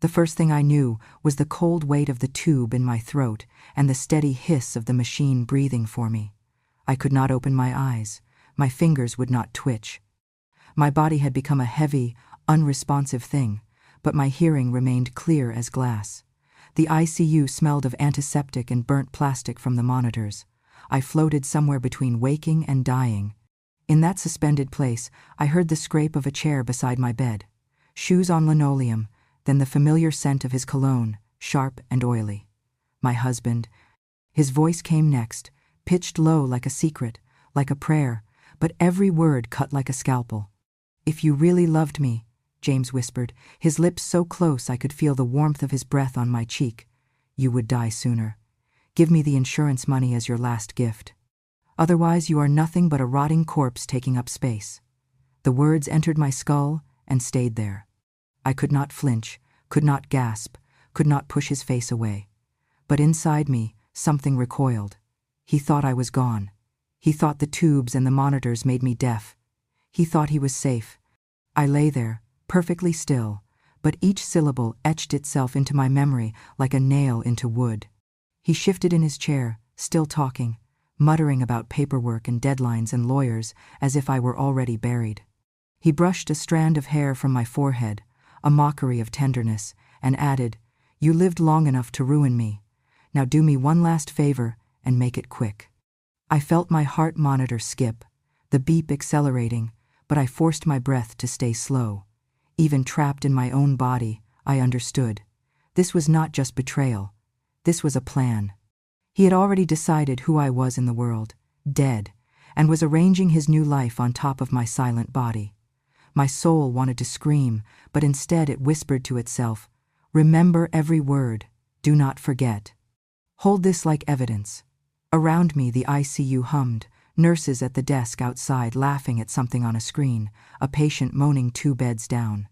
The first thing I knew was the cold weight of the tube in my throat and the steady hiss of the machine breathing for me. I could not open my eyes. My fingers would not twitch. My body had become a heavy, unresponsive thing, but my hearing remained clear as glass. The ICU smelled of antiseptic and burnt plastic from the monitors. I floated somewhere between waking and dying. In that suspended place, I heard the scrape of a chair beside my bed, shoes on linoleum, then the familiar scent of his cologne, sharp and oily. My husband. His voice came next, pitched low like a secret, like a prayer, but every word cut like a scalpel. "If you really loved me," James whispered, his lips so close I could feel the warmth of his breath on my cheek, "you would die sooner. Give me the insurance money as your last gift. Otherwise you are nothing but a rotting corpse taking up space." The words entered my skull and stayed there. I could not flinch, could not gasp, could not push his face away. But inside me, something recoiled. He thought I was gone. He thought the tubes and the monitors made me deaf. He thought he was safe. I lay there, perfectly still, but each syllable etched itself into my memory like a nail into wood. He shifted in his chair, still talking, muttering about paperwork and deadlines and lawyers as if I were already buried. He brushed a strand of hair from my forehead, a mockery of tenderness, and added, "You lived long enough to ruin me. Now do me one last favor and make it quick." I felt my heart monitor skip, the beep accelerating, but I forced my breath to stay slow. Even trapped in my own body, I understood. This was not just betrayal. This was a plan. He had already decided who I was in the world, dead, and was arranging his new life on top of my silent body. My soul wanted to scream, but instead it whispered to itself, "Remember every word. Do not forget. Hold this like evidence." Around me the ICU hummed, nurses at the desk outside laughing at something on a screen, a patient moaning 2 beds down.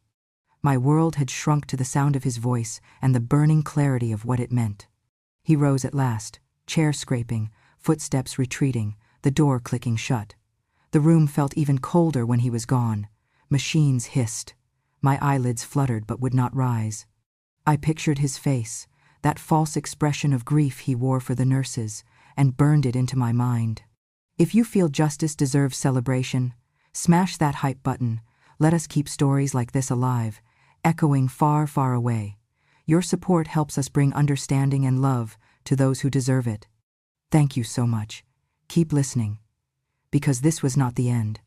My world had shrunk to the sound of his voice and the burning clarity of what it meant. He rose at last, chair scraping, footsteps retreating, the door clicking shut. The room felt even colder when he was gone. Machines hissed. My eyelids fluttered but would not rise. I pictured his face, that false expression of grief he wore for the nurses, and burned it into my mind. If you feel justice deserves celebration, smash that hype button. Let us keep stories like this alive, echoing far, far away. Your support helps us bring understanding and love to those who deserve it. Thank you so much. Keep listening. Because this was not the end.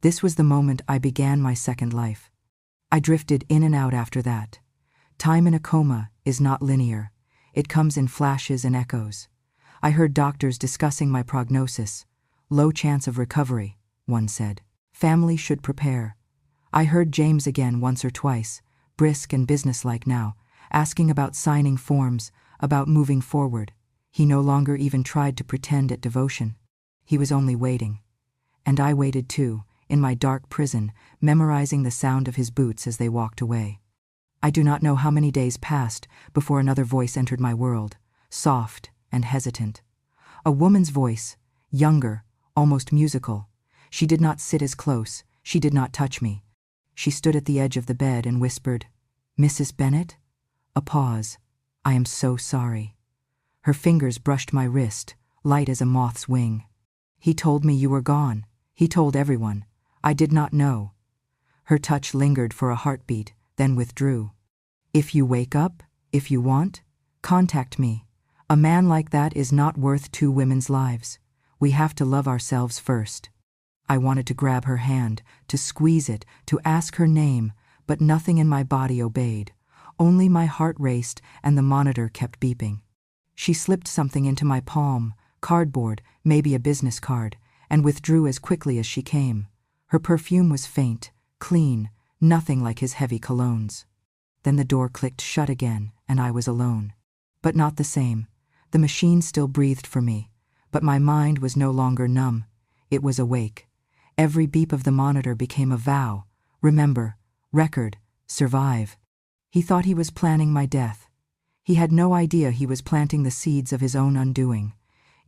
This was the moment I began my second life. I drifted in and out after that. Time in a coma is not linear. It comes in flashes and echoes. I heard doctors discussing my prognosis. Low chance of recovery, one said. Family should prepare. I heard James again once or twice, brisk and businesslike now, asking about signing forms, about moving forward. He no longer even tried to pretend at devotion. He was only waiting. And I waited too, in my dark prison, memorizing the sound of his boots as they walked away. I do not know how many days passed before another voice entered my world, soft and hesitant. A woman's voice, younger, almost musical. She did not sit as close, she did not touch me. She stood at the edge of the bed and whispered, "Mrs. Bennet?" A pause. "I am so sorry." Her fingers brushed my wrist, light as a moth's wing. "He told me you were gone. He told everyone. I did not know." Her touch lingered for a heartbeat, then withdrew. "If you wake up, if you want, contact me. A man like that is not worth 2 women's lives. We have to love ourselves first." I wanted to grab her hand, to squeeze it, to ask her name, but nothing in my body obeyed. Only my heart raced and the monitor kept beeping. She slipped something into my palm, cardboard, maybe a business card, and withdrew as quickly as she came. Her perfume was faint, clean, nothing like his heavy colognes. Then the door clicked shut again, and I was alone. But not the same. The machine still breathed for me, but my mind was no longer numb. It was awake. Every beep of the monitor became a vow. Remember, record, survive. He thought he was planning my death. He had no idea he was planting the seeds of his own undoing.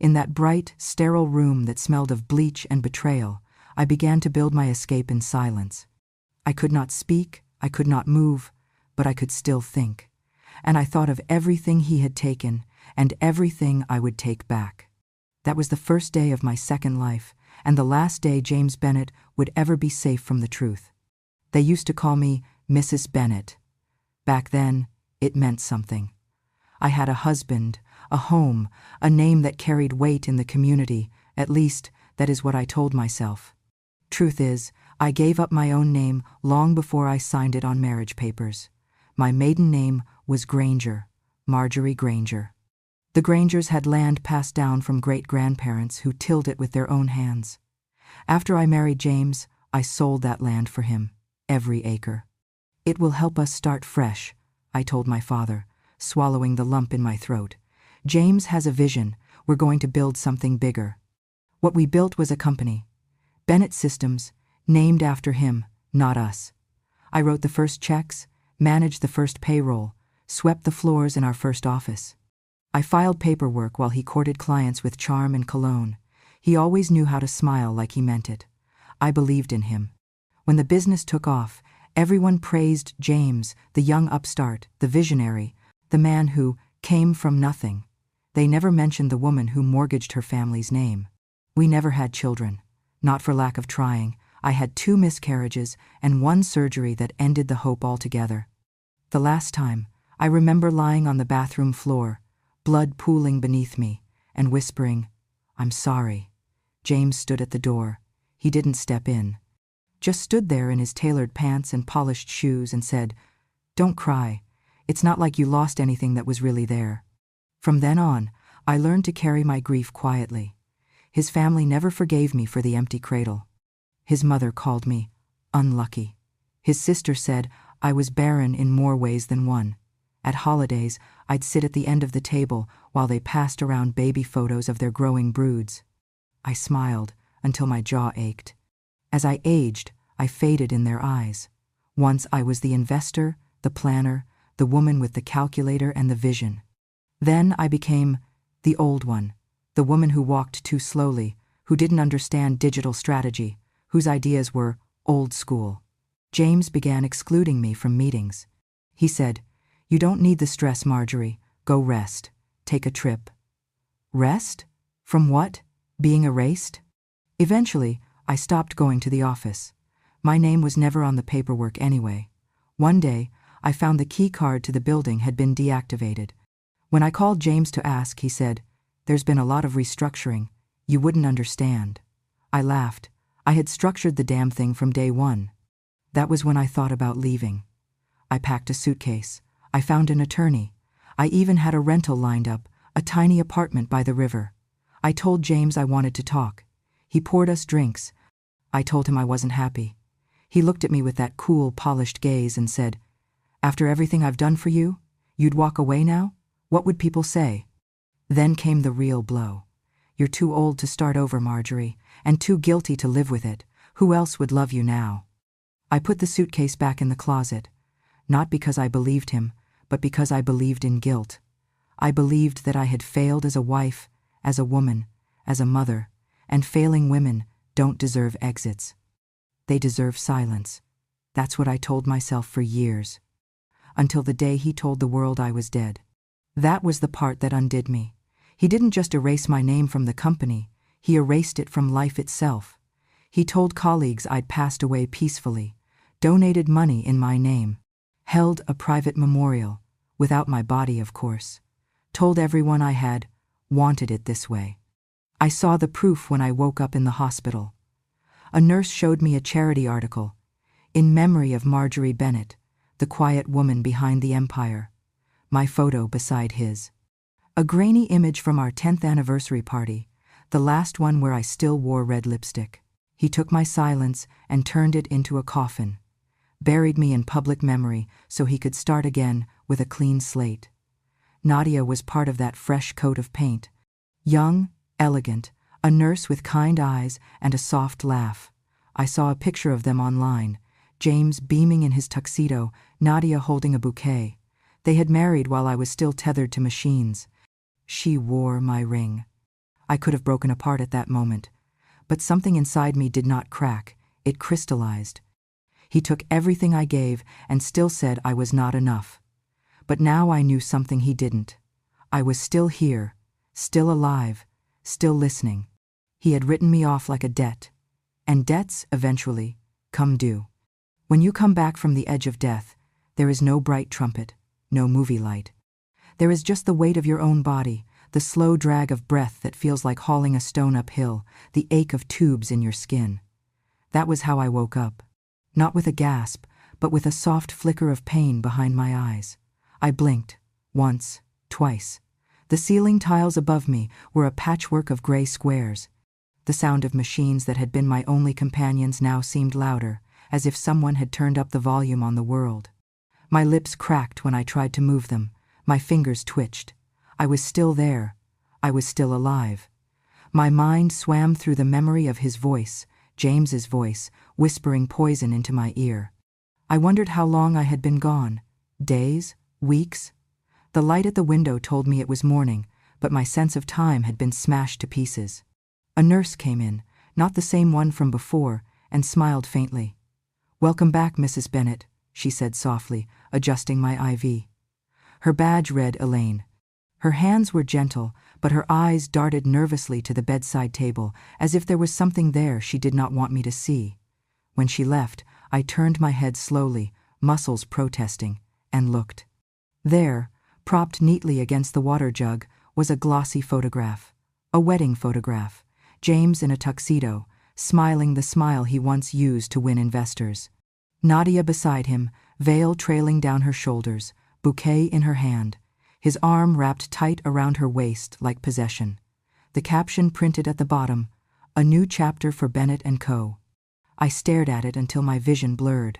In that bright, sterile room that smelled of bleach and betrayal, I began to build my escape in silence. I could not speak, I could not move, but I could still think. and I thought of everything he had taken and everything I would take back. That was the first day of my second life, and the last day James Bennet would ever be safe from the truth. They used to call me Mrs. Bennet. Back then, it meant something. I had a husband, a home, a name that carried weight in the community, at least that is what I told myself. Truth is, I gave up my own name long before I signed it on marriage papers. My maiden name was Granger, Marjorie Granger. The Grangers had land passed down from great-grandparents who tilled it with their own hands. After I married James, I sold that land for him, every acre. It will help us start fresh, I told my father, swallowing the lump in my throat. James has a vision. We're going to build something bigger. What we built was a company. Bennett Systems, named after him, not us. I wrote the first checks, managed the first payroll, swept the floors in our first office. I filed paperwork while he courted clients with charm and cologne. He always knew how to smile like he meant it. I believed in him. When the business took off, everyone praised James, the young upstart, the visionary, the man who came from nothing. They never mentioned the woman who mortgaged her family's name. We never had children. Not for lack of trying. I had 2 miscarriages and 1 surgery that ended the hope altogether. The last time, I remember lying on the bathroom floor, blood pooling beneath me, and whispering, "I'm sorry." James stood at the door. He didn't step in. Just stood there in his tailored pants and polished shoes and said, "Don't cry. It's not like you lost anything that was really there." From then on, I learned to carry my grief quietly. His family never forgave me for the empty cradle. His mother called me unlucky. His sister said I was barren in more ways than one. At holidays, I'd sit at the end of the table while they passed around baby photos of their growing broods. I smiled until my jaw ached. As I aged, I faded in their eyes. Once I was the investor, the planner, the woman with the calculator and the vision. Then I became the old one, the woman who walked too slowly, who didn't understand digital strategy, whose ideas were old school. James began excluding me from meetings. He said, "You don't need the stress, Marjorie. Go rest. Take a trip." Rest? From what? Being erased? Eventually, I stopped going to the office. My name was never on the paperwork anyway. One day, I found the key card to the building had been deactivated. When I called James to ask, he said, "There's been a lot of restructuring. You wouldn't understand." I laughed. I had structured the damn thing from day one. That was when I thought about leaving. I packed a suitcase. I found an attorney. I even had a rental lined up, a tiny apartment by the river. I told James I wanted to talk. He poured us drinks. I told him I wasn't happy. He looked at me with that cool, polished gaze and said, "After everything I've done for you, you'd walk away now? What would people say?" Then came the real blow. "You're too old to start over, Marjorie, and too guilty to live with it. Who else would love you now?" I put the suitcase back in the closet, not because I believed him, but because I believed in guilt. I believed that I had failed as a wife, as a woman, as a mother, and failing women don't deserve exits. They deserve silence. That's what I told myself for years. Until the day he told the world I was dead. That was the part that undid me. He didn't just erase my name from the company, he erased it from life itself. He told colleagues I'd passed away peacefully, donated money in my name, held a private memorial, without my body, of course, told everyone I had wanted it this way. I saw the proof when I woke up in the hospital. A nurse showed me a charity article, "In memory of Marjorie Bennet, the quiet woman behind the empire." My photo beside his. A grainy image from our 10th anniversary party, the last one where I still wore red lipstick. He took my silence and turned it into a coffin, buried me in public memory so he could start again with a clean slate. Nadia was part of that fresh coat of paint. Young, elegant, a nurse with kind eyes and a soft laugh. I saw a picture of them online, James beaming in his tuxedo, Nadia holding a bouquet. They had married while I was still tethered to machines. She wore my ring. I could have broken apart at that moment, but something inside me did not crack. It crystallized. He took everything I gave and still said I was not enough. But now I knew something he didn't. I was still here, still alive, still listening. He had written me off like a debt. And debts, eventually, come due. When you come back from the edge of death, there is no bright trumpet, no movie light. There is just the weight of your own body, the slow drag of breath that feels like hauling a stone uphill, the ache of tubes in your skin. That was how I woke up. Not with a gasp, but with a soft flicker of pain behind my eyes. I blinked, once, twice. The ceiling tiles above me were a patchwork of gray squares. The sound of machines that had been my only companions now seemed louder, as if someone had turned up the volume on the world. My lips cracked when I tried to move them. My fingers twitched. I was still there. I was still alive. My mind swam through the memory of his voice, James's voice, whispering poison into my ear. I wondered how long I had been gone. Days? Weeks? The light at the window told me it was morning, but my sense of time had been smashed to pieces. A nurse came in, not the same one from before, and smiled faintly. "Welcome back, Mrs. Bennet," she said softly, adjusting my IV. Her badge read Elaine. Her hands were gentle, but her eyes darted nervously to the bedside table, as if there was something there she did not want me to see. When she left, I turned my head slowly, muscles protesting, and looked. There, propped neatly against the water jug, was a glossy photograph. A wedding photograph. James in a tuxedo, smiling the smile he once used to win investors. Nadia beside him, veil trailing down her shoulders, bouquet in her hand, his arm wrapped tight around her waist like possession. The caption printed at the bottom, "A new chapter for Bennet & Co." I stared at it until my vision blurred.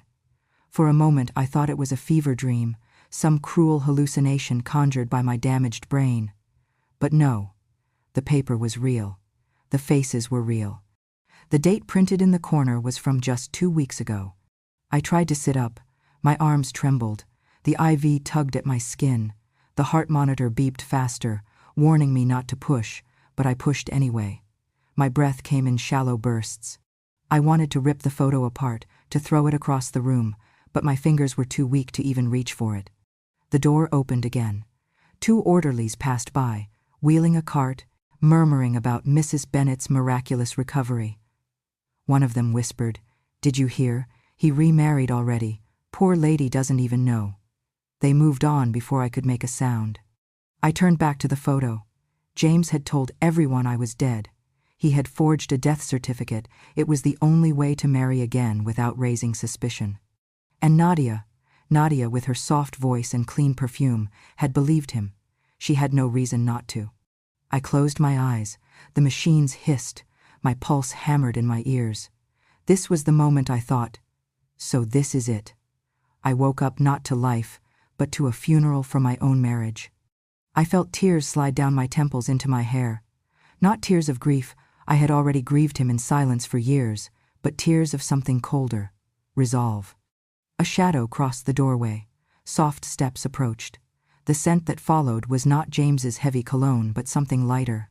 For a moment I thought it was a fever dream, some cruel hallucination conjured by my damaged brain. But no, the paper was real. The faces were real. The date printed in the corner was from just 2 weeks ago. I tried to sit up. My arms trembled. The IV tugged at my skin. The heart monitor beeped faster, warning me not to push, but I pushed anyway. My breath came in shallow bursts. I wanted to rip the photo apart, to throw it across the room, but my fingers were too weak to even reach for it. The door opened again. 2 orderlies passed by, wheeling a cart, murmuring about Mrs. Bennet's miraculous recovery. One of them whispered, "Did you hear? He remarried already. Poor lady doesn't even know." They moved on before I could make a sound. I turned back to the photo. James had told everyone I was dead. He had forged a death certificate. It was the only way to marry again without raising suspicion. And Nadia, with her soft voice and clean perfume, had believed him. She had no reason not to. I closed my eyes. The machines hissed. My pulse hammered in my ears. This was the moment I thought, so this is it. I woke up not to life, but to a funeral for my own marriage. I felt tears slide down my temples into my hair. Not tears of grief, I had already grieved him in silence for years, but tears of something colder, resolve. A shadow crossed the doorway. Soft steps approached. The scent that followed was not James's heavy cologne, but something lighter.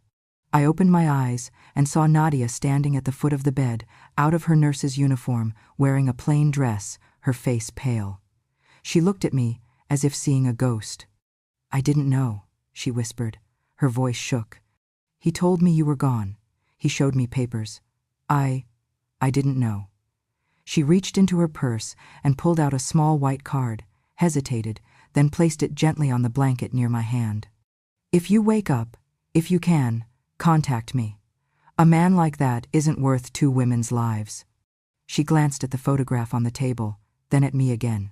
I opened my eyes and saw Nadia standing at the foot of the bed, out of her nurse's uniform, wearing a plain dress, her face pale. She looked at me as if seeing a ghost. "I didn't know," she whispered. Her voice shook. "He told me you were gone. He showed me papers. I didn't know." She reached into her purse and pulled out a small white card, hesitated, then placed it gently on the blanket near my hand. "If you wake up, if you can, contact me. A man like that isn't worth 2 women's lives." She glanced at the photograph on the table, then at me again.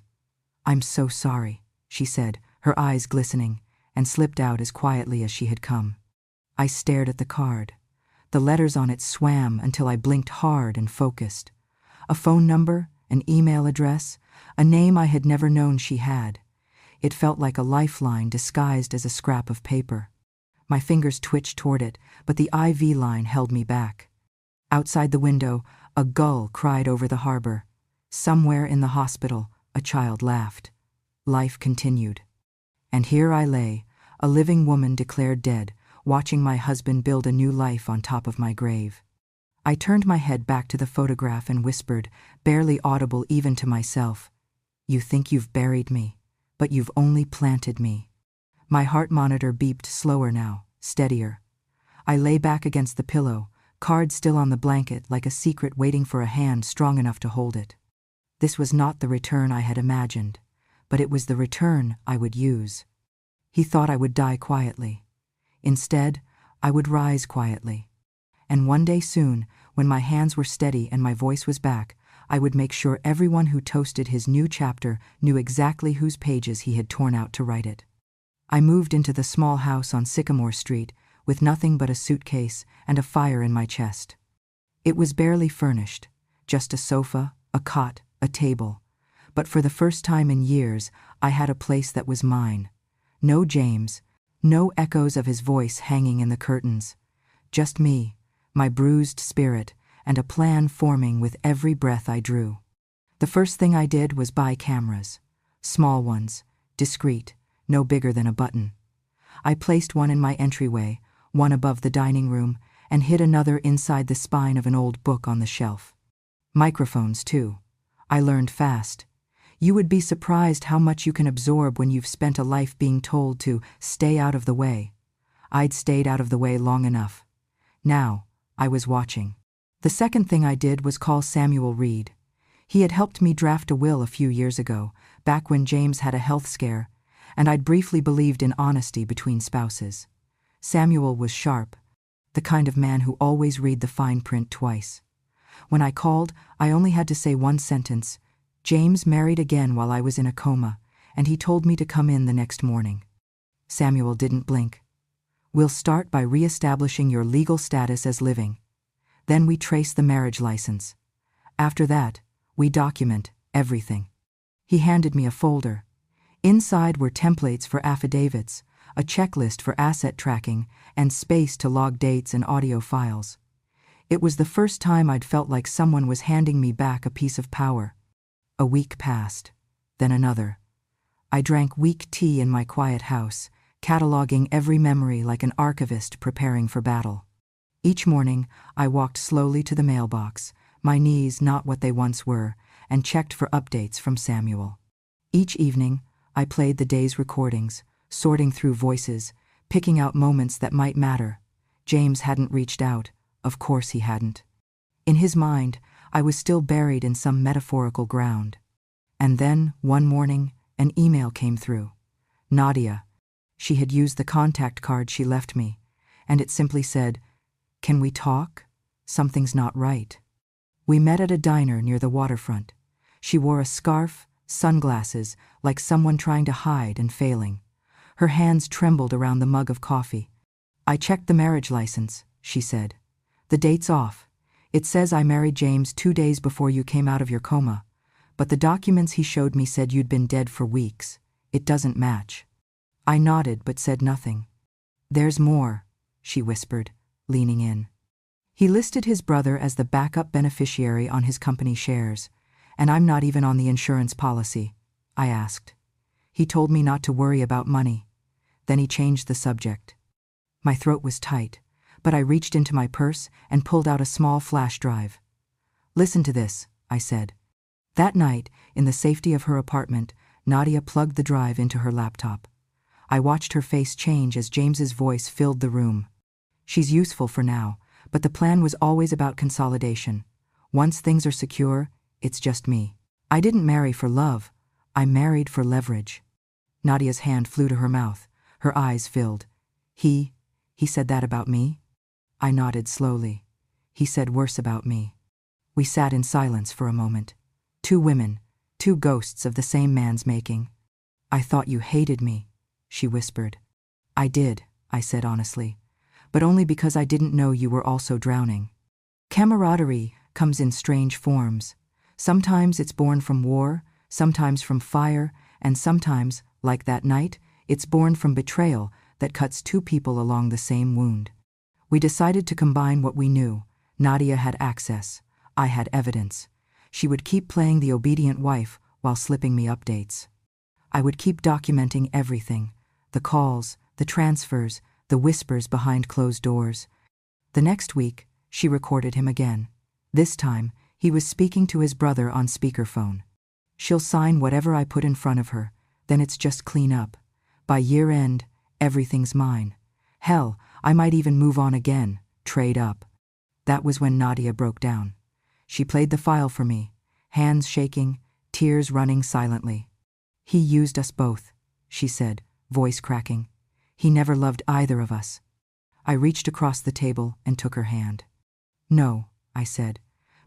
"I'm so sorry," she said, her eyes glistening, and slipped out as quietly as she had come. I stared at the card. The letters on it swam until I blinked hard and focused. A phone number, an email address, a name I had never known she had. It felt like a lifeline disguised as a scrap of paper. My fingers twitched toward it, but the IV line held me back. Outside the window, a gull cried over the harbor. Somewhere in the hospital, a child laughed. Life continued. And here I lay, a living woman declared dead, watching my husband build a new life on top of my grave. I turned my head back to the photograph and whispered, barely audible even to myself, "You think you've buried me, But you've only planted me. My heart monitor beeped slower now, steadier. I lay back against the pillow, card still on the blanket like a secret waiting for a hand strong enough to hold it. This was not the return I had imagined, but it was the return I would use. He thought I would die quietly. Instead, I would rise quietly. And one day soon, when my hands were steady and my voice was back, I would make sure everyone who toasted his new chapter knew exactly whose pages he had torn out to write it. I moved into the small house on Sycamore Street with nothing but a suitcase and a fire in my chest. It was barely furnished, just a sofa, a cot, a table. But for the first time in years, I had a place that was mine. No James, no echoes of his voice hanging in the curtains. Just me, my bruised spirit, and a plan forming with every breath I drew. The first thing I did was buy cameras. Small ones, discreet, no bigger than a button. I placed one in my entryway, one above the dining room, and hid another inside the spine of an old book on the shelf. Microphones, too. I learned fast. You would be surprised how much you can absorb when you've spent a life being told to stay out of the way. I'd stayed out of the way long enough. Now, I was watching. The second thing I did was call Samuel Reed. He had helped me draft a will a few years ago, back when James had a health scare, and I'd briefly believed in honesty between spouses. Samuel was sharp, the kind of man who always read the fine print twice. When I called, I only had to say one sentence: James married again while I was in a coma, and he told me to come in the next morning. Samuel didn't blink. We'll start by re-establishing your legal status as living. Then we trace the marriage license. After that, we document everything. He handed me a folder. Inside were templates for affidavits, a checklist for asset tracking, and space to log dates and audio files. It was the first time I'd felt like someone was handing me back a piece of power. A week passed, then another. I drank weak tea in my quiet house, cataloging every memory like an archivist preparing for battle. Each morning, I walked slowly to the mailbox, my knees not what they once were, and checked for updates from Samuel. Each evening, I played the day's recordings, sorting through voices, picking out moments that might matter. James hadn't reached out. Of course he hadn't. In his mind, I was still buried in some metaphorical ground. And then, one morning, an email came through. Nadia. She had used the contact card she left me, and it simply said, "Can we talk? Something's not right." We met at a diner near the waterfront. She wore a scarf, sunglasses, like someone trying to hide and failing. Her hands trembled around the mug of coffee. "I checked the marriage license," she said. "The date's off. It says I married James 2 days before you came out of your coma, but the documents he showed me said you'd been dead for weeks. It doesn't match." I nodded but said nothing. "There's more," she whispered, leaning in. "He listed his brother as the backup beneficiary on his company shares, and I'm not even on the insurance policy," I asked. He told me not to worry about money. Then he changed the subject. My throat was tight, but I reached into my purse and pulled out a small flash drive. "Listen to this," I said. That night, in the safety of her apartment, Nadia plugged the drive into her laptop. I watched her face change as James's voice filled the room. "She's useful for now, but the plan was always about consolidation. Once things are secure, it's just me. I didn't marry for love. I married for leverage." Nadia's hand flew to her mouth. Her eyes filled. He said that about me?" I nodded slowly. "He said worse about me." We sat in silence for a moment. 2 women, 2 ghosts of the same man's making. "I thought you hated me," she whispered. "I did," I said honestly, "but only because I didn't know you were also drowning." Camaraderie comes in strange forms. Sometimes it's born from war, sometimes from fire, and sometimes, like that night, it's born from betrayal that cuts 2 people along the same wound. We decided to combine what we knew. Nadia had access. I had evidence. She would keep playing the obedient wife while slipping me updates. I would keep documenting everything: the calls, the transfers, the whispers behind closed doors. The next week, she recorded him again. This time, he was speaking to his brother on speakerphone. "She'll sign whatever I put in front of her. Then it's just clean up. By year end, everything's mine. Hell, I might even move on again, trade up. That was when Nadia broke down. She played the file for me, hands shaking, tears running silently. He used us both, she said, voice cracking. He never loved either of us. I reached across the table and took her hand. No, I said,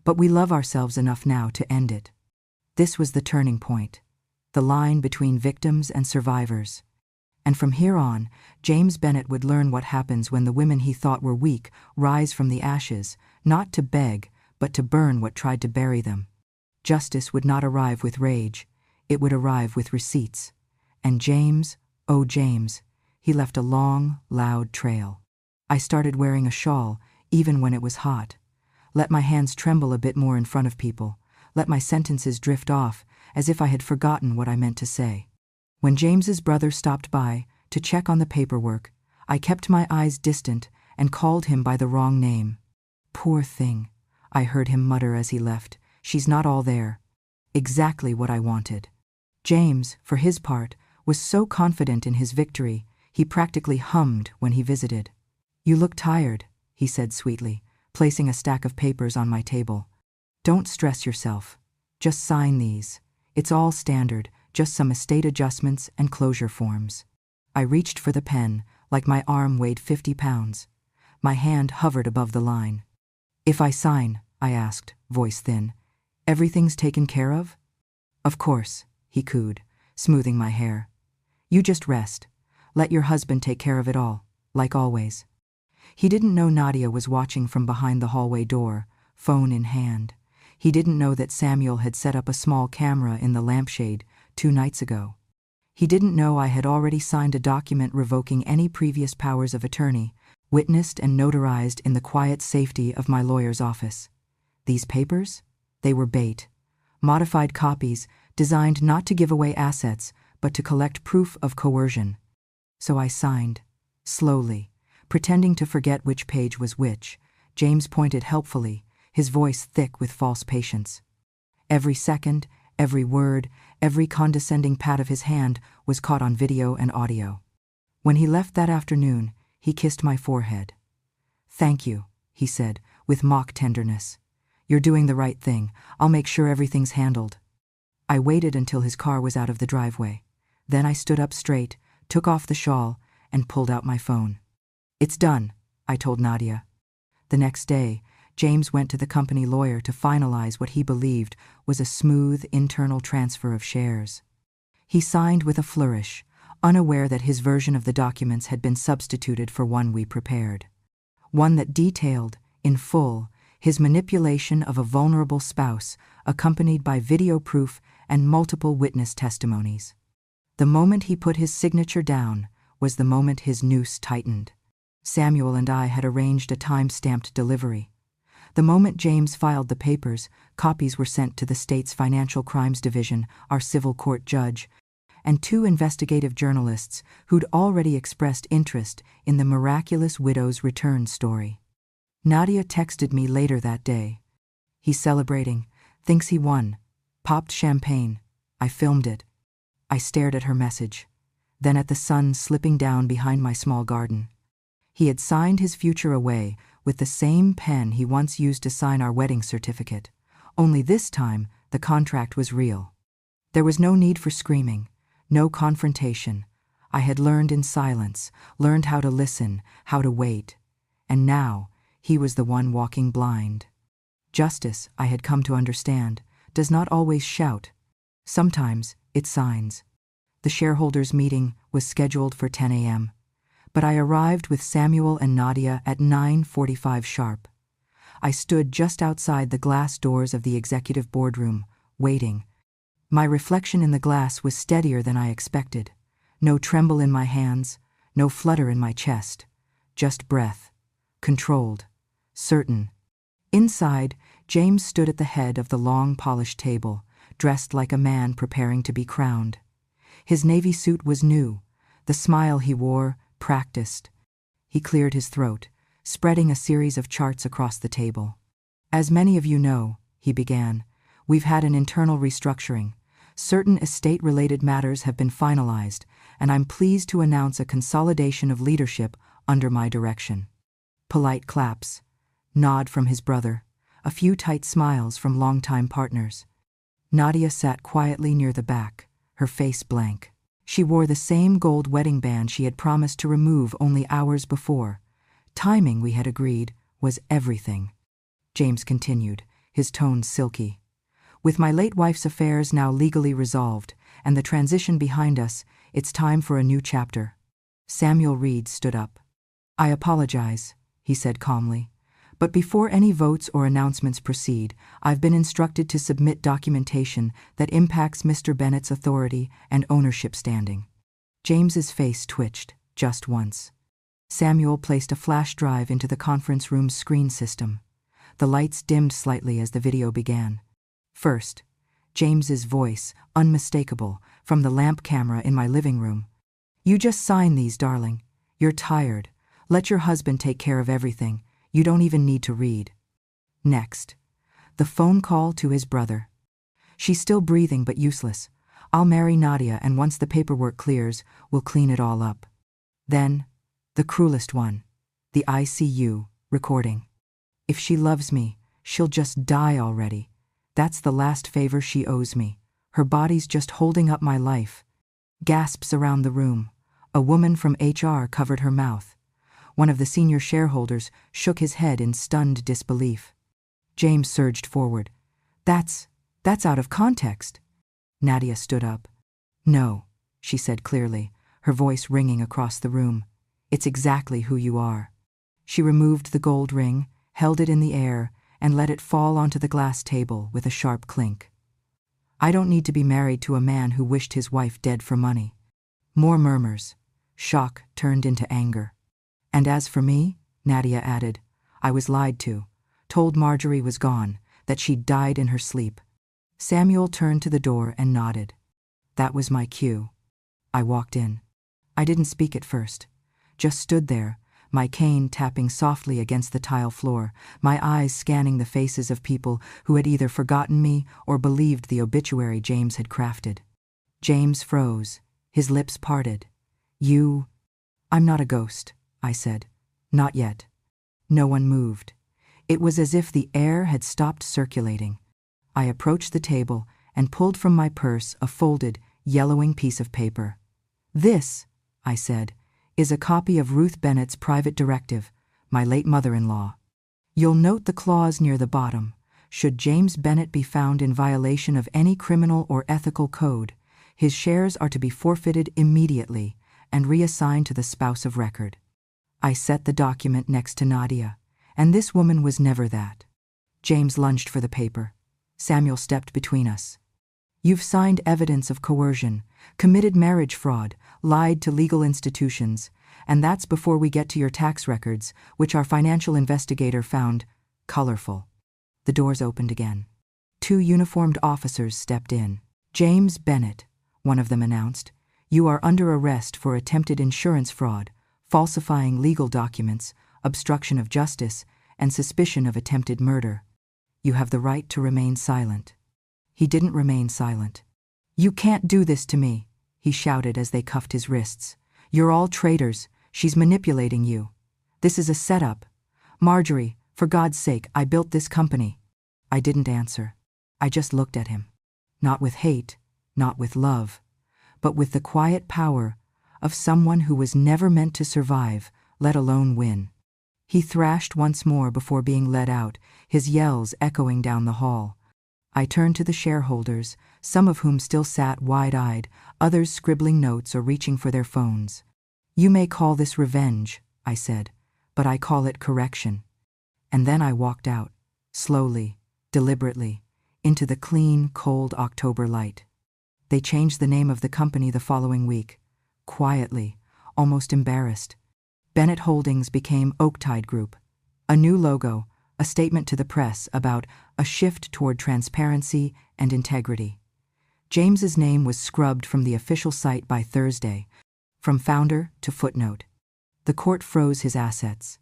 but we love ourselves enough now to end it. This was the turning point, the line between victims and survivors. And from here on, James Bennett would learn what happens when the women he thought were weak rise from the ashes, not to beg, but to burn what tried to bury them. Justice would not arrive with rage, it would arrive with receipts. And James, oh James, he left a long, loud trail. I started wearing a shawl, even when it was hot. Let my hands tremble a bit more in front of people, let my sentences drift off, as if I had forgotten what I meant to say. When James's brother stopped by, to check on the paperwork, I kept my eyes distant and called him by the wrong name. Poor thing, I heard him mutter as he left, she's not all there. Exactly what I wanted. James, for his part, was so confident in his victory, he practically hummed when he visited. You look tired, he said sweetly, placing a stack of papers on my table. Don't stress yourself. Just sign these. It's all standard, just some estate adjustments and closure forms. I reached for the pen, like my arm weighed 50 pounds. My hand hovered above the line. If I sign, I asked, voice thin, everything's taken care of? Of course, he cooed, smoothing my hair. You just rest. Let your husband take care of it all, like always. He didn't know Nadia was watching from behind the hallway door, phone in hand. He didn't know that Samuel had set up a small camera in the lampshade 2 nights ago. He didn't know I had already signed a document revoking any previous powers of attorney, witnessed and notarized in the quiet safety of my lawyer's office. These papers? They were bait. Modified copies, designed not to give away assets, but to collect proof of coercion. So I signed, slowly, pretending to forget which page was which. James pointed helpfully, his voice thick with false patience. Every second, every word, every condescending pat of his hand was caught on video and audio. When he left that afternoon, he kissed my forehead. Thank you, he said, with mock tenderness. You're doing the right thing. I'll make sure everything's handled. I waited until his car was out of the driveway. Then I stood up straight, took off the shawl, and pulled out my phone. It's done, I told Nadia. The next day, James went to the company lawyer to finalize what he believed was a smooth internal transfer of shares. He signed with a flourish, unaware that his version of the documents had been substituted for one we prepared. One that detailed, in full, his manipulation of a vulnerable spouse, accompanied by video proof and multiple witness testimonies. The moment he put his signature down was the moment his noose tightened. Samuel and I had arranged a time-stamped delivery. The moment James filed the papers, copies were sent to the state's Financial Crimes Division, our civil court judge, and 2 investigative journalists who'd already expressed interest in the miraculous widow's return story. Nadia texted me later that day. He's celebrating, thinks he won, popped champagne. I filmed it. I stared at her message, then at the sun slipping down behind my small garden. He had signed his future away with the same pen he once used to sign our wedding certificate, only this time the contract was real. There was no need for screaming, no confrontation. I had learned in silence, learned how to listen, how to wait, and now he was the one walking blind. Justice, I had come to understand, does not always shout. Sometimes it signs. The shareholders' meeting was scheduled for 10 a.m., but I arrived with Samuel and Nadia at 9:45 sharp. I stood just outside the glass doors of the executive boardroom, waiting. My reflection in the glass was steadier than I expected. No tremble in my hands, no flutter in my chest. Just breath. Controlled. Certain. Inside, James stood at the head of the long polished table, dressed like a man preparing to be crowned. His navy suit was new. The smile he wore, practiced. He cleared his throat, spreading a series of charts across the table. As many of you know, he began, we've had an internal restructuring, Certain estate-related matters have been finalized, and I'm pleased to announce a consolidation of leadership under my direction. Polite claps, nod from his brother, a few tight smiles from longtime partners. Nadia sat quietly near the back, her face blank. She wore the same gold wedding band she had promised to remove only hours before. Timing, we had agreed, was everything. James continued, his tone silky. With my late wife's affairs now legally resolved, and the transition behind us, it's time for a new chapter. Samuel Reed stood up. I apologize, he said calmly. But before any votes or announcements proceed, I've been instructed to submit documentation that impacts Mr. Bennett's authority and ownership standing. James's face twitched, just once. Samuel placed a flash drive into the conference room's screen system. The lights dimmed slightly as the video began. First, James's voice, unmistakable, from the lamp camera in my living room. You just sign these, darling. You're tired. Let your husband take care of everything. You don't even need to read. Next, the phone call to his brother. She's still breathing but useless. I'll marry Nadia, and once the paperwork clears, we'll clean it all up. Then, the cruelest one, the ICU recording. If she loves me, she'll just die already. That's the last favor she owes me. Her body's just holding up my life. Gasps around the room. A woman from HR covered her mouth. One of the senior shareholders shook his head in stunned disbelief. James surged forward. That's out of context. Nadia stood up. No, she said clearly, her voice ringing across the room. It's exactly who you are. She removed the gold ring, held it in the air, and let it fall onto the glass table with a sharp clink. I don't need to be married to a man who wished his wife dead for money. More murmurs. Shock turned into anger. And as for me, Nadia added, I was lied to, told Marjorie was gone, that she'd died in her sleep. Samuel turned to the door and nodded. That was my cue. I walked in. I didn't speak at first. Just stood there, my cane tapping softly against the tile floor, my eyes scanning the faces of people who had either forgotten me or believed the obituary James had crafted. James froze, his lips parted. I'm not a ghost, I said. Not yet. No one moved. It was as if the air had stopped circulating. I approached the table and pulled from my purse a folded, yellowing piece of paper. This, I said, is a copy of Ruth Bennett's private directive, my late mother-in-law. You'll note the clause near the bottom. Should James Bennett be found in violation of any criminal or ethical code, his shares are to be forfeited immediately and reassigned to the spouse of record. I set the document next to Nadia, and this woman was never that. James lunged for the paper. Samuel stepped between us. You've signed evidence of coercion, committed marriage fraud, lied to legal institutions, and that's before we get to your tax records, which our financial investigator found colorful. The doors opened again. 2 uniformed officers stepped in. James Bennett, one of them announced, you are under arrest for attempted insurance fraud, falsifying legal documents, obstruction of justice, and suspicion of attempted murder. You have the right to remain silent. He didn't remain silent. You can't do this to me, he shouted as they cuffed his wrists. You're all traitors. She's manipulating you. This is a setup. Marjorie, for God's sake, I built this company. I didn't answer. I just looked at him. Not with hate, not with love, but with the quiet power of someone who was never meant to survive, let alone win. He thrashed once more before being led out, his yells echoing down the hall. I turned to the shareholders, some of whom still sat wide-eyed, others scribbling notes or reaching for their phones. You may call this revenge, I said, but I call it correction. And then I walked out, slowly, deliberately, into the clean, cold October light. They changed the name of the company the following week, quietly, almost embarrassed. Bennett Holdings became Oaktide Group. A new logo, a statement to the press about a shift toward transparency and integrity. James's name was scrubbed from the official site by Thursday, from founder to footnote. The court froze his assets.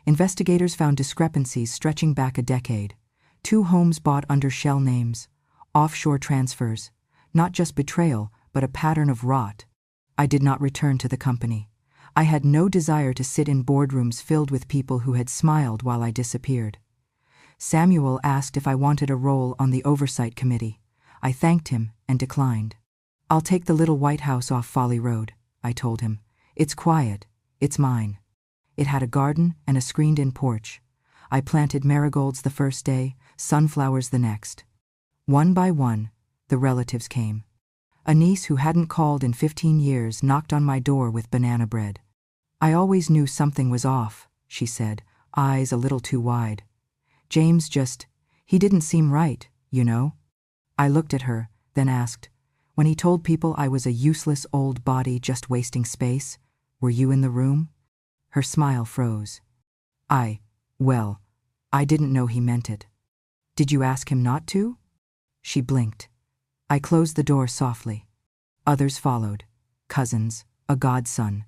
Investigators found discrepancies stretching back a decade. 2 homes bought under shell names, offshore transfers, Not just betrayal, but a pattern of rot. I did not return to the company. I had no desire to sit in boardrooms filled with people who had smiled while I disappeared. Samuel asked if I wanted a role on the oversight committee. I thanked him and declined. "I'll take the little white house off Folly Road," I told him. "It's quiet. It's mine." It had a garden and a screened-in porch. I planted marigolds the first day, sunflowers the next. One by one, the relatives came. A niece who hadn't called in 15 years knocked on my door with banana bread. "I always knew something was off," she said, eyes a little too wide. "James he didn't seem right, you know." I looked at her, then asked, "When he told people I was a useless old body just wasting space, were you in the room?" Her smile froze. Well, I didn't know he meant it." "Did you ask him not to?" She blinked. I closed the door softly. Others followed. Cousins, a godson,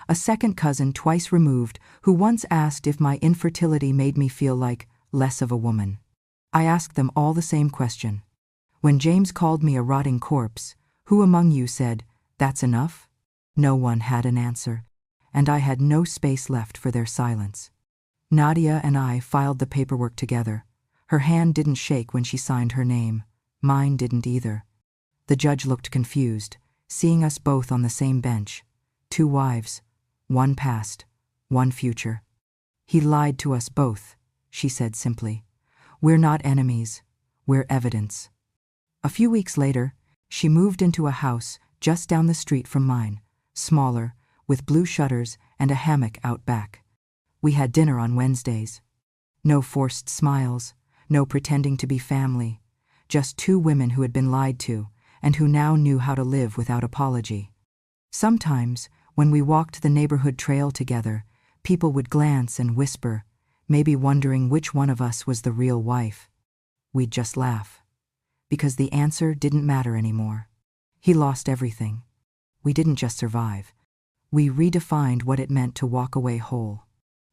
a second cousin twice removed who once asked if my infertility made me feel like less of a woman. I asked them all the same question. When James called me a rotting corpse, who among you said, "That's enough"? No one had an answer, and I had no space left for their silence. Nadia and I filed the paperwork together. Her hand didn't shake when she signed her name. Mine didn't either. The judge looked confused, seeing us both on the same bench. 2 wives, 1 past, 1 future. "He lied to us both," she said simply. "We're not enemies. We're evidence." A few weeks later, she moved into a house just down the street from mine, smaller, with blue shutters and a hammock out back. We had dinner on Wednesdays. No forced smiles, no pretending to be family, just 2 women who had been lied to and who now knew how to live without apology. Sometimes, when we walked the neighborhood trail together, people would glance and whisper, maybe wondering which one of us was the real wife. We'd just laugh, because the answer didn't matter anymore. He lost everything. We didn't just survive. We redefined what it meant to walk away whole.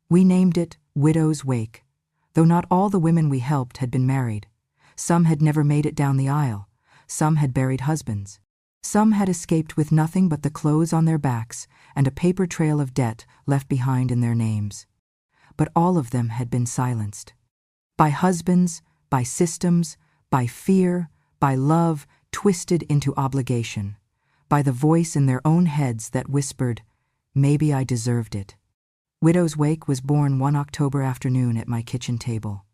We named it Widow's Wake, though not all the women we helped had been married. Some had never made it down the aisle. Some had buried husbands. Some had escaped with nothing but the clothes on their backs and a paper trail of debt left behind in their names. But all of them had been silenced. By husbands, by systems, by fear, by love twisted into obligation, by the voice in their own heads that whispered, "Maybe I deserved it." Widow's Wake was born one October afternoon at my kitchen table.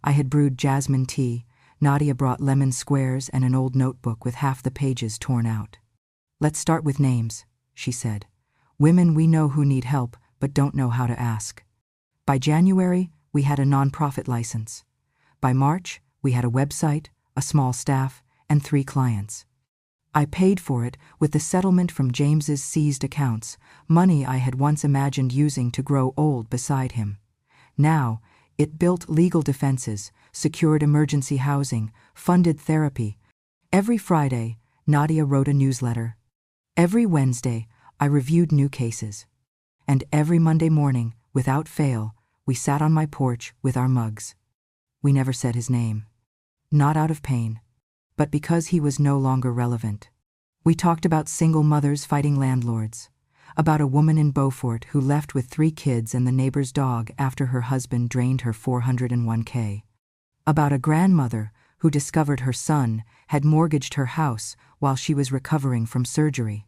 I had brewed jasmine tea. Nadia brought lemon squares and an old notebook with half the pages torn out. "Let's start with names," she said. "Women we know who need help but don't know how to ask." By January, we had a nonprofit license. By March, we had a website, a small staff, and 3 clients. I paid for it with the settlement from James's seized accounts, money I had once imagined using to grow old beside him. Now, it built legal defenses, secured emergency housing, funded therapy. Every Friday, Nadia wrote a newsletter. Every Wednesday, I reviewed new cases. And every Monday morning, without fail, we sat on my porch with our mugs. We never said his name. Not out of pain, but because he was no longer relevant. We talked about single mothers fighting landlords, about a woman in Beaufort who left with 3 kids and the neighbor's dog after her husband drained her $401K, about a grandmother who discovered her son had mortgaged her house while she was recovering from surgery.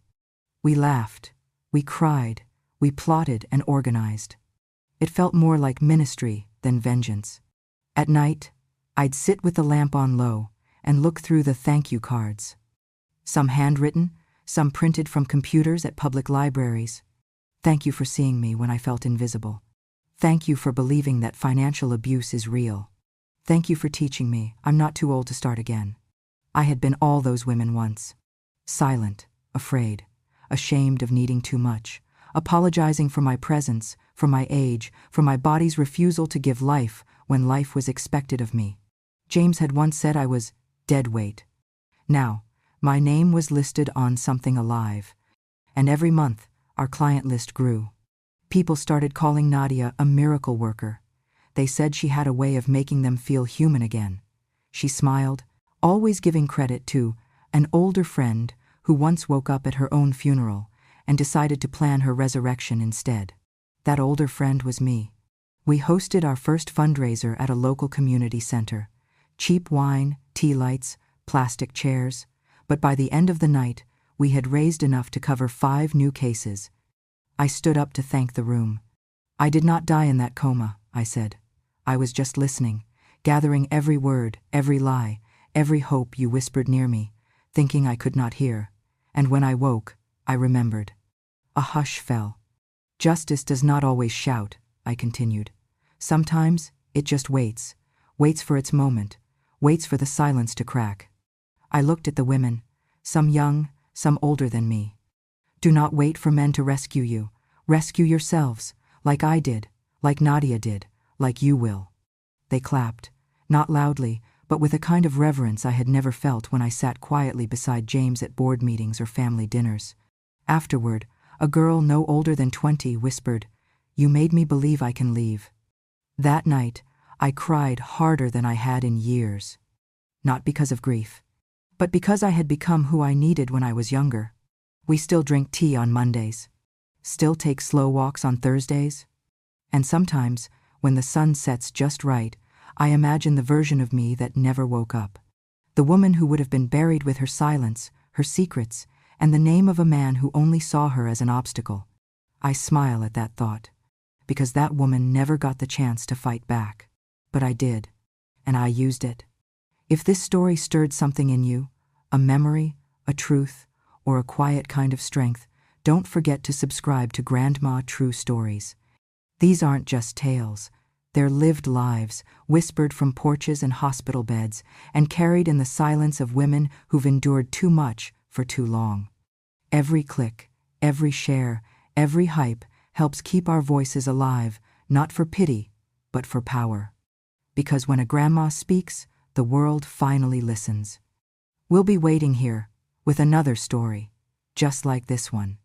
We laughed, we cried, we plotted and organized. It felt more like ministry than vengeance. At night, I'd sit with the lamp on low and look through the thank you cards. Some handwritten, some printed from computers at public libraries. Thank you for seeing me when I felt invisible. Thank you for believing that financial abuse is real. Thank you for teaching me I'm not too old to start again. I had been all those women once. Silent, afraid, ashamed of needing too much, apologizing for my presence, for my age, for my body's refusal to give life when life was expected of me. James had once said I was dead weight. Now, my name was listed on Something Alive, and every month our client list grew. People started calling Nadia a miracle worker. They said she had a way of making them feel human again. She smiled, always giving credit to An older friend who once woke up at her own funeral and decided to plan her resurrection instead. That older friend was me. We hosted our first fundraiser at a local community center. Cheap wine, tea lights, plastic chairs. But by the end of the night, we had raised enough to cover 5 new cases. I stood up to thank the room. "I did not die in that coma," I said. "I was just listening, gathering every word, every lie, every hope you whispered near me, thinking I could not hear. And when I woke, I remembered." A hush fell. "Justice does not always shout," I continued. "Sometimes it just waits for its moment, waits for the silence to crack." I looked at the women, some young, some older than me. "Do not wait for men to rescue you. Rescue yourselves, like I did, like Nadia did, like you will." They clapped, not loudly, but with a kind of reverence I had never felt when I sat quietly beside James at board meetings or family dinners. Afterward, a girl no older than 20 whispered, "You made me believe I can leave." That night, I cried harder than I had in years. Not because of grief, but because I had become who I needed when I was younger. We still drink tea on Mondays, still take slow walks on Thursdays. And sometimes, when the sun sets just right, I imagine the version of me that never woke up. The woman who would have been buried with her silence, her secrets, and the name of a man who only saw her as an obstacle. I smile at that thought, because that woman never got the chance to fight back. But I did, and I used it. If this story stirred something in you, a memory, a truth, or a quiet kind of strength, don't forget to subscribe to Grandma True Stories. These aren't just tales. They're lived lives, whispered from porches and hospital beds, and carried in the silence of women who've endured too much for too long. Every click, every share, every hype helps keep our voices alive, not for pity, but for power. Because when a grandma speaks, the world finally listens. We'll be waiting here with another story, just like this one.